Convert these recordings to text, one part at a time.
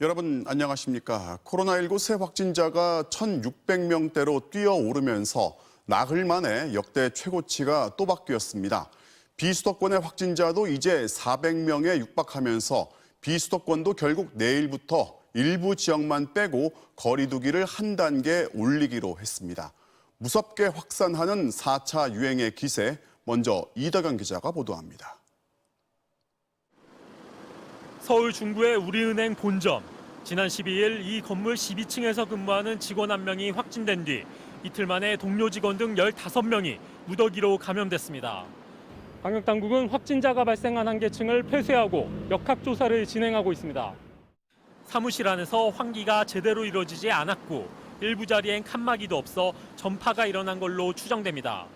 여러분 안녕하십니까? 코로나19 새 확진자가 1,600명대로 뛰어오르면서 나흘 만에 역대 최고치가 또 바뀌었습니다. 비수도권의 확진자도 이제 400명에 육박하면서 비수도권도 결국 내일부터 일부 지역만 빼고 거리 두기를 한 단계 올리기로 했습니다. 무섭게 확산하는 4차 유행의 기세, 먼저 이덕영 기자가 보도합니다. 서울 중구의 우리은행 본점. 지난 12일 이 건물 12층에서 근무하는 직원 한 명이 확진된 뒤 이틀 만에 동료 직원 등 15명이 무더기로 감염됐습니다. 방역당국은 확진자가 발생한 한계층을 폐쇄하고 역학조사를 진행하고 있습니다. 사무실 안에서 환기가 제대로 이루어지지 않았고 일부 자리엔 칸막이도 없어 전파가 일어난 걸로 추정됩니다.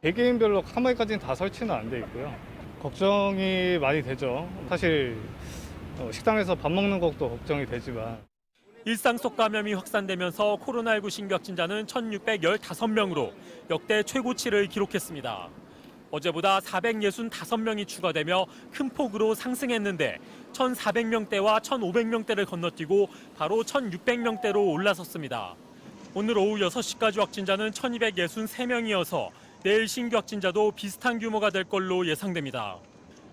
개개인별로 칸막이까지는 다 설치는 안 돼 있고요. 걱정이 많이 되죠. 사실 식당에서 밥 먹는 것도 걱정이 되지만. 일상 속 감염이 확산되면서 코로나19 신규 확진자는 1,615명으로 역대 최고치를 기록했습니다. 어제보다 465명이 추가되며 큰 폭으로 상승했는데 1,400명대와 1,500명대를 건너뛰고 바로 1,600명대로 올라섰습니다. 오늘 오후 6시까지 확진자는 1,263명이어서 내일 신규 확진자도 비슷한 규모가 될 걸로 예상됩니다.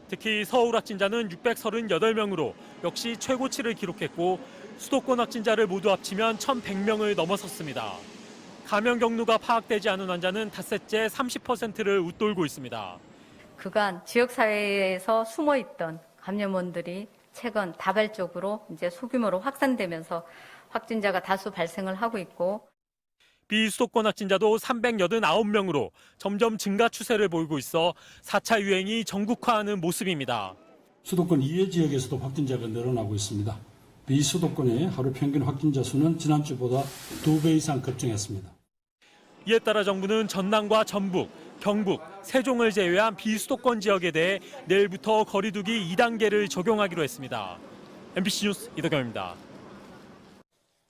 특히 서울 확진자는 638명으로 역시 최고치를 기록했고 수도권 확진자를 모두 합치면 1,100명을 넘어섰습니다. 감염 경로가 파악되지 않은 환자는 닷새째 30%를 웃돌고 있습니다. 그간 지역사회에서 숨어있던 감염원들이 최근 다발적으로 이제 소규모로 확산되면서 확진자가 다수 발생을 하고 있고 비수도권 확진자도 389명으로 점점 증가 추세를 보이고 있어 4차 유행이 전국화하는 모습입니다. 수도권 이외 지역에서도 확진자가 늘어나고 있습니다. 비수도권의 하루 평균 확진자 수는 지난주보다 2배 이상 급증했습니다. 이에 따라 정부는 전남과 전북, 경북, 세종을 제외한 비수도권 지역에 대해 내일부터 거리 두기 2단계를 적용하기로 했습니다. MBC 뉴스 이덕영입니다.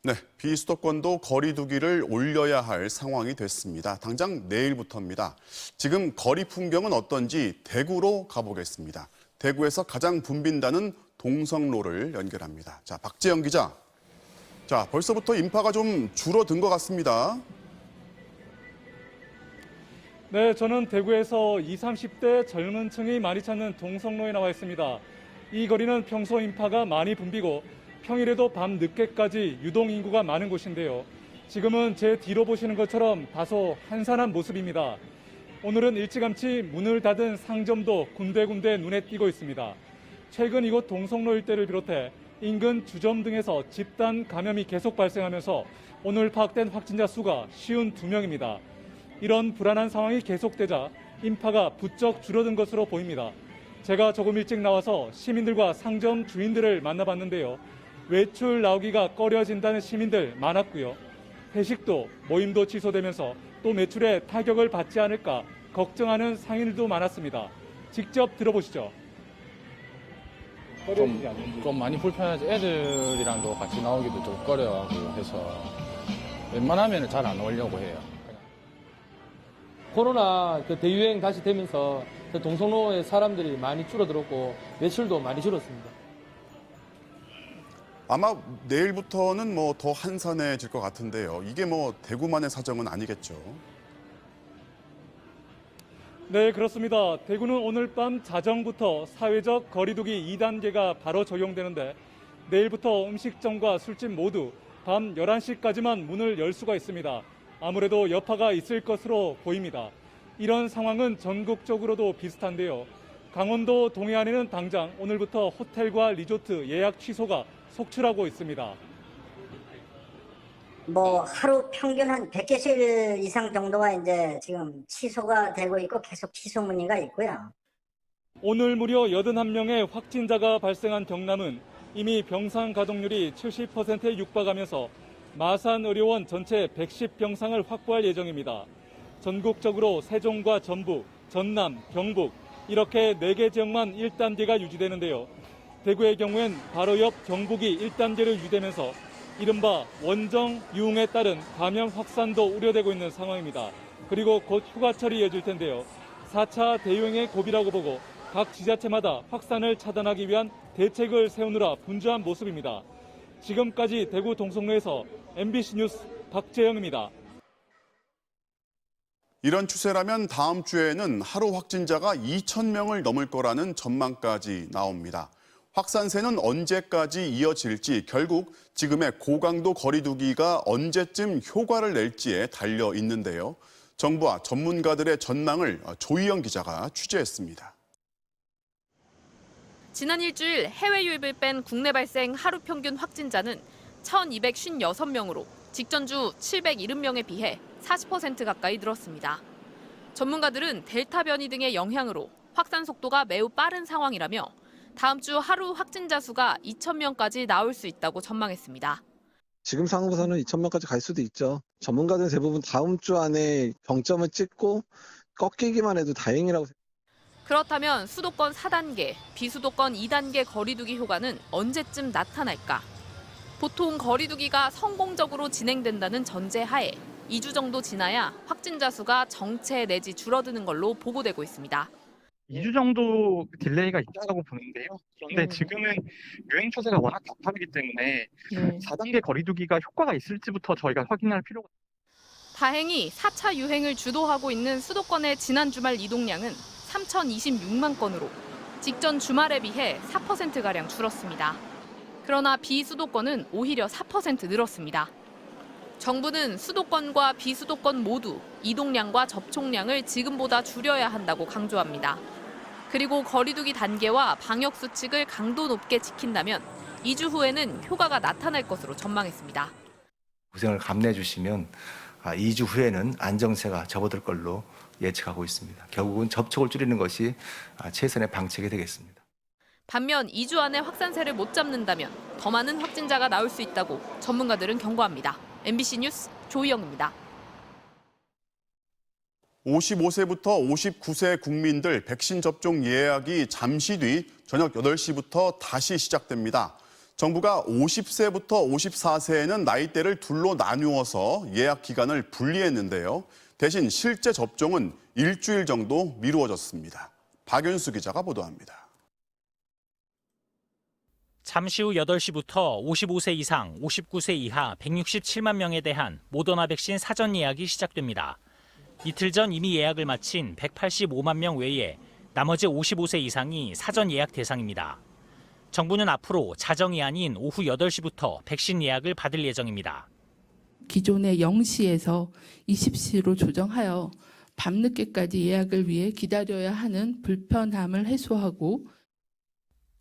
네, 비수도권도 거리 두기를 올려야 할 상황이 됐습니다. 당장 내일부터입니다. 지금 거리 풍경은 어떤지 대구로 가보겠습니다. 대구에서 가장 붐빈다는 동성로를 연결합니다. 자, 박재영 기자. 자, 벌써부터 인파가 좀 줄어든 것 같습니다. 네, 저는 대구에서 20, 30대 젊은 층이 많이 찾는 동성로에 나와 있습니다. 이 거리는 평소 인파가 많이 붐비고 평일에도 밤 늦게까지 유동 인구가 많은 곳인데요. 지금은 제 뒤로 보시는 것처럼 다소 한산한 모습입니다. 오늘은 일찌감치 문을 닫은 상점도 군데군데 눈에 띄고 있습니다. 최근 이곳 동성로 일대를 비롯해 인근 주점 등에서 집단 감염이 계속 발생하면서 오늘 파악된 확진자 수가 52명입니다. 이런 불안한 상황이 계속되자 인파가 부쩍 줄어든 것으로 보입니다. 제가 조금 일찍 나와서 시민들과 상점 주인들을 만나봤는데요. 외출 나오기가 꺼려진다는 시민들 많았고요. 회식도 모임도 취소되면서 또 매출에 타격을 받지 않을까 걱정하는 상인들도 많았습니다. 직접 들어보시죠. 좀 많이 불편하지. 애들이랑도 같이 나오기도 좀 꺼려하고 해서 웬만하면 잘 안 오려고 해요. 코로나 대유행 다시 되면서 동성로에 사람들이 많이 줄어들었고 매출도 많이 줄었습니다. 아마 내일부터는 뭐 더 한산해질 것 같은데요. 이게 뭐 대구만의 사정은 아니겠죠. 네, 그렇습니다. 대구는 오늘 밤 자정부터 사회적 거리두기 2단계가 바로 적용되는데 내일부터 음식점과 술집 모두 밤 11시까지만 문을 열 수가 있습니다. 아무래도 여파가 있을 것으로 보입니다. 이런 상황은 전국적으로도 비슷한데요. 강원도 동해안에는 당장 오늘부터 호텔과 리조트 예약 취소가 속출하고 있습니다. 하루 평균 한 100개실 이상 정도가 이제 지금 취소가 되고 있고 계속 취소 문의가 있고요. 오늘 무려 81명의 확진자가 발생한 경남은 이미 병상 가동률이 70%에 육박하면서 마산의료원 전체 110병상을 확보할 예정입니다. 전국적으로 세종과 전북, 전남, 경북 이렇게 4개 지역만 1단계가 유지되는데요. 대구의 경우엔 바로 옆 경북이 1단계를 유지되면서 이른바 원정 유흥에 따른 감염 확산도 우려되고 있는 상황입니다. 그리고 곧 휴가철이 이어질 텐데요. 4차 대유행의 고비라고 보고 각 지자체마다 확산을 차단하기 위한 대책을 세우느라 분주한 모습입니다. 지금까지 대구 동성로에서 MBC 뉴스 박재영입니다. 이런 추세라면 다음 주에는 하루 확진자가 2,000명을 넘을 거라는 전망까지 나옵니다. 확산세는 언제까지 이어질지 결국 지금의 고강도 거리두기가 언제쯤 효과를 낼지에 달려 있는데요. 정부와 전문가들의 전망을 조희영 기자가 취재했습니다. 지난 일주일 해외 유입을 뺀 국내 발생 하루 평균 확진자는 1,256명으로 직전주 770명에 비해 40% 가까이 늘었습니다. 전문가들은 델타 변이 등의 영향으로 확산 속도가 매우 빠른 상황이라며 다음 주 하루 확진자 수가 2,000명까지 나올 수 있다고 전망했습니다. 지금 상황에서는 2,000명까지 갈 수도 있죠. 전문가들은 대부분 다음 주 안에 정점을 찍고 꺾이기만 해도 다행이라고 생각합니다. 그렇다면 수도권 4단계, 비수도권 2단계 거리두기 효과는 언제쯤 나타날까? 보통 거리두기가 성공적으로 진행된다는 전제하에 2주 정도 지나야 확진자 수가 정체 내지 줄어드는 걸로 보고되고 있습니다. 2주 정도 딜레이가 있다고 보는데요. 그런데 지금은 유행 추세가 워낙 가파르기 때문에 4단계 거리두기가 효과가 있을지부터 저희가 확인할 필요가 있습니다. 다행히 4차 유행을 주도하고 있는 수도권의 지난 주말 이동량은 3,026만 건으로 직전 주말에 비해 4%가량 줄었습니다. 그러나 비수도권은 오히려 4% 늘었습니다. 정부는 수도권과 비수도권 모두 이동량과 접촉량을 지금보다 줄여야 한다고 강조합니다. 그리고 거리두기 단계와 방역 수칙을 강도 높게 지킨다면 2주 후에는 효과가 나타날 것으로 전망했습니다. 고생을 감내해 주시면 2주 후에는 안정세가 접어들 걸로 예측하고 있습니다. 결국은 접촉을 줄이는 것이 최선의 방책이 되겠습니다. 반면 2주 안에 확산세를 못 잡는다면 더 많은 확진자가 나올 수 있다고 전문가들은 경고합니다. MBC 뉴스 조희영입니다. 55세부터 59세 국민들 백신 접종 예약이 잠시 뒤 저녁 8시부터 다시 시작됩니다. 정부가 50세부터 54세에는 나이대를 둘로 나누어서 예약 기간을 분리했는데요. 대신 실제 접종은 일주일 정도 미루어졌습니다. 박윤수 기자가 보도합니다. 잠시 후 8시부터 55세 이상, 59세 이하 167만 명에 대한 모더나 백신 사전 예약이 시작됩니다. 이틀 전 이미 예약을 마친 185만 명 외에 나머지 55세 이상이 사전 예약 대상입니다. 정부는 앞으로 자정이 아닌 오후 8시부터 백신 예약을 받을 예정입니다. 기존의 0시에서 20시로 조정하여 밤늦게까지 예약을 위해 기다려야 하는 불편함을 해소하고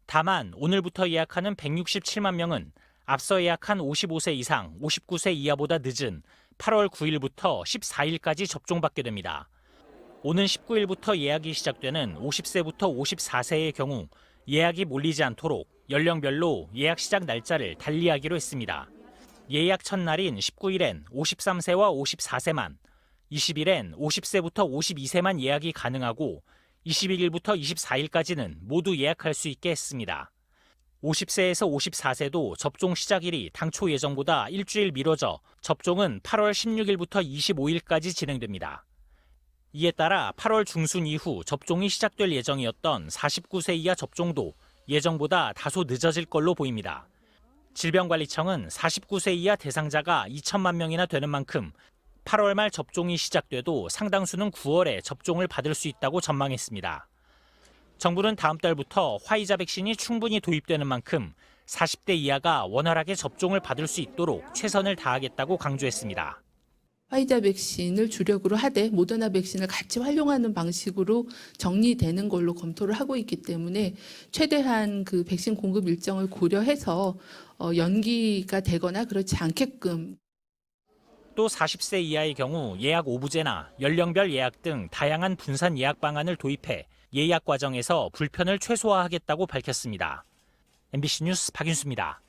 다만 오늘부터 예약하는 167만 명은 앞서 예약한 55세 이상, 59세 이하보다 늦은 8월 9일부터 14일까지 접종받게 됩니다. 오는 19일부터 예약이 시작되는 50세부터 54세의 경우 예약이 몰리지 않도록 연령별로 예약 시작 날짜를 달리하기로 했습니다. 예약 첫날인 19일엔 53세와 54세만, 20일엔 50세부터 52세만 예약이 가능하고 21일부터 24일까지는 모두 예약할 수 있게 했습니다. 50세에서 54세도 접종 시작일이 당초 예정보다 일주일 미뤄져 접종은 8월 16일부터 25일까지 진행됩니다. 이에 따라 8월 중순 이후 접종이 시작될 예정이었던 49세 이하 접종도 예정보다 다소 늦어질 걸로 보입니다. 질병관리청은 49세 이하 대상자가 2천만 명이나 되는 만큼 8월 말 접종이 시작돼도 상당수는 9월에 접종을 받을 수 있다고 전망했습니다. 정부는 다음 달부터 화이자 백신이 충분히 도입되는 만큼 40대 이하가 원활하게 접종을 받을 수 있도록 최선을 다하겠다고 강조했습니다. 화이자 백신을 주력으로 하되 모더나 백신을 같이 활용하는 방식으로 정리되는 걸로 검토를 하고 있기 때문에 최대한 그 백신 공급 일정을 고려해서 연기가 되거나 그렇지 않게끔. 또 40세 이하의 경우 예약 오부제나 연령별 예약 등 다양한 분산 예약 방안을 도입해 예약 과정에서 불편을 최소화하겠다고 밝혔습니다. MBC 뉴스 박윤수입니다.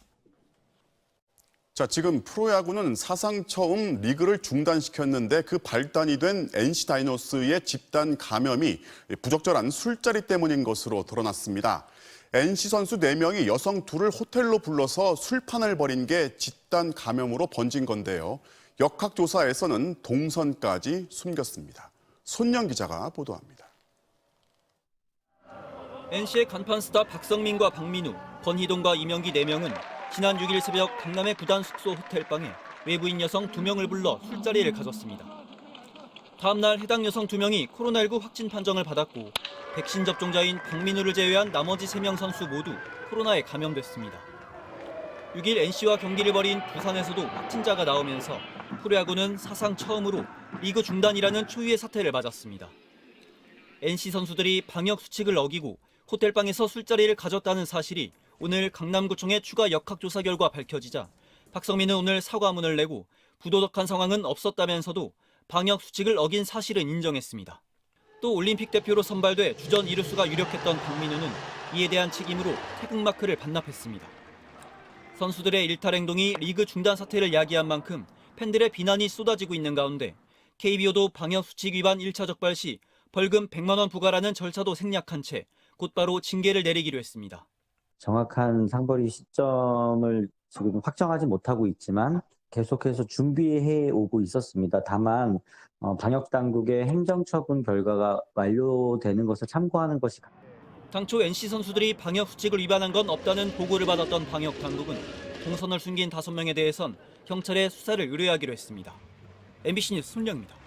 자, 지금 프로야구는 사상 처음 리그를 중단시켰는데 그 발단이 된 NC 다이노스의 집단 감염이 부적절한 술자리 때문인 것으로 드러났습니다. NC 선수 4명이 여성 2를 호텔로 불러서 술판을 벌인 게 집단 감염으로 번진 건데요. 역학조사에서는 동선까지 숨겼습니다. 손영 기자가 보도합니다. NC의 간판 스타 박성민과 박민우, 권희동과 이명기 4명은 지난 6일 새벽 강남의 구단 숙소 호텔방에 외부인 여성 2명을 불러 술자리를 가졌습니다. 다음 날 해당 여성 2명이 코로나19 확진 판정을 받았고 백신 접종자인 박민우를 제외한 나머지 3명 선수 모두 코로나에 감염됐습니다. 6일 NC와 경기를 벌인 부산에서도 확진자가 나오면서 프로야구는 사상 처음으로 리그 중단이라는 초유의 사태를 맞았습니다. NC 선수들이 방역 수칙을 어기고 호텔방에서 술자리를 가졌다는 사실이 오늘 강남구청의 추가 역학조사 결과 밝혀지자 박성민은 오늘 사과문을 내고 부도덕한 상황은 없었다면서도 방역 수칙을 어긴 사실은 인정했습니다. 또 올림픽 대표로 선발돼 주전 이루수가 유력했던 박민우는 이에 대한 책임으로 태극마크를 반납했습니다. 선수들의 일탈 행동이 리그 중단 사태를 야기한 만큼 팬들의 비난이 쏟아지고 있는 가운데 KBO도 방역 수칙 위반 1차 적발 시 벌금 100만 원 부과라는 절차도 생략한 채 곧바로 징계를 내리기로 했습니다. 정확한 상벌이 시점을 지금 확정하지 못하고 있지만 계속해서 준비해 오고 있었습니다. 다만 방역 당국의 행정처분 결과가 완료되는 것을 참고하는 것이 당초 NC 선수들이 방역 수칙을 위반한 건 없다는 보고를 받았던 방역 당국은 동선을 숨긴 5명에 대해선 경찰에 수사를 의뢰하기로 했습니다. MBC 뉴스 손영입니다.